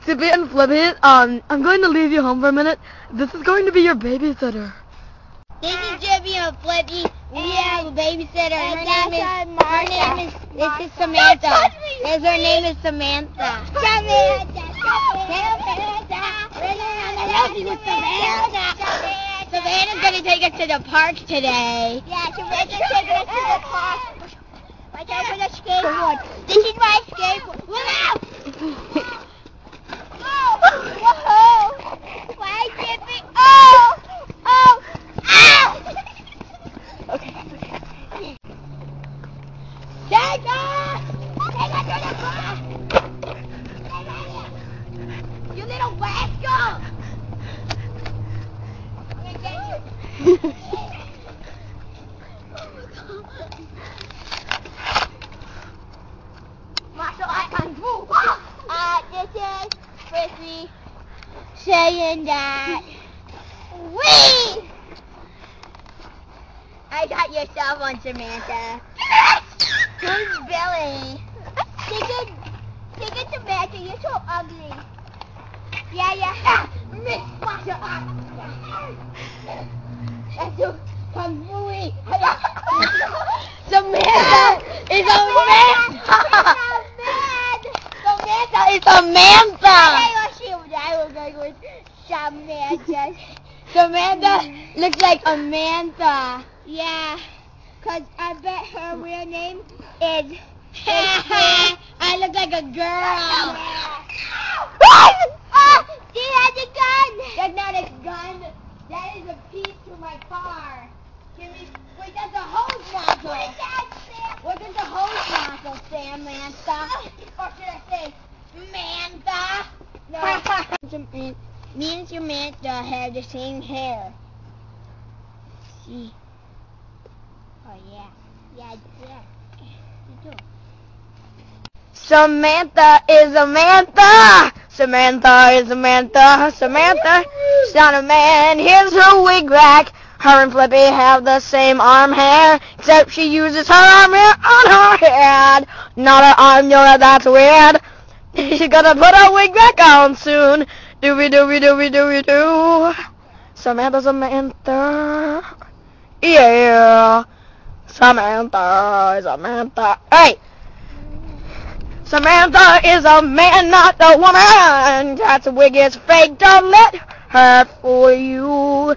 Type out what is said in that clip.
Zippy and Flippy, I'm going to leave you home for a minute. This is going to be your babysitter. This is Zippy and Flippy. We have a babysitter. Her name is Samantha. Her name is Samantha. Savannah's going to take us to the park today. Yeah, Savannah's taking us to the park. Watch out for the skateboard. This is my skateboard. Look out! Whoa! Why, Zippy? Oh! Ow! Okay. Take us! Take us to the park! You little rascal! I'm gonna get you. Martial art kung fu. This is Frisbee saying that I got your cell phone, Samantha. Who's Billy? Take it, Samantha. You're so ugly. Yeah. Miss martial art. That's so kung fu-y. Samantha is Samantha. Samantha is Samantha. Samantha looks like Amantha. Yeah, cause I bet her real name is. I look like a girl. She has a gun. That's not a gun. That is a piece to my car. Wait, that's a hose nozzle. What is a hose nozzle, Samantha? Or should I say, Mantha? No. Me and Samantha have the same hair. See. Oh yeah. Yeah. You do. Samantha is Samantha. Samantha is Samantha. Samantha, she's not a man. Here's her wig back. Her and Flippy have the same arm hair, except she uses her arm hair on her head. Not her arm, that's weird. She's gonna put her wig back on soon. Doo. Samantha. Yeah. Samantha. Hey! Samantha is a man, not a woman. That wig is fake. Don't let her fool you.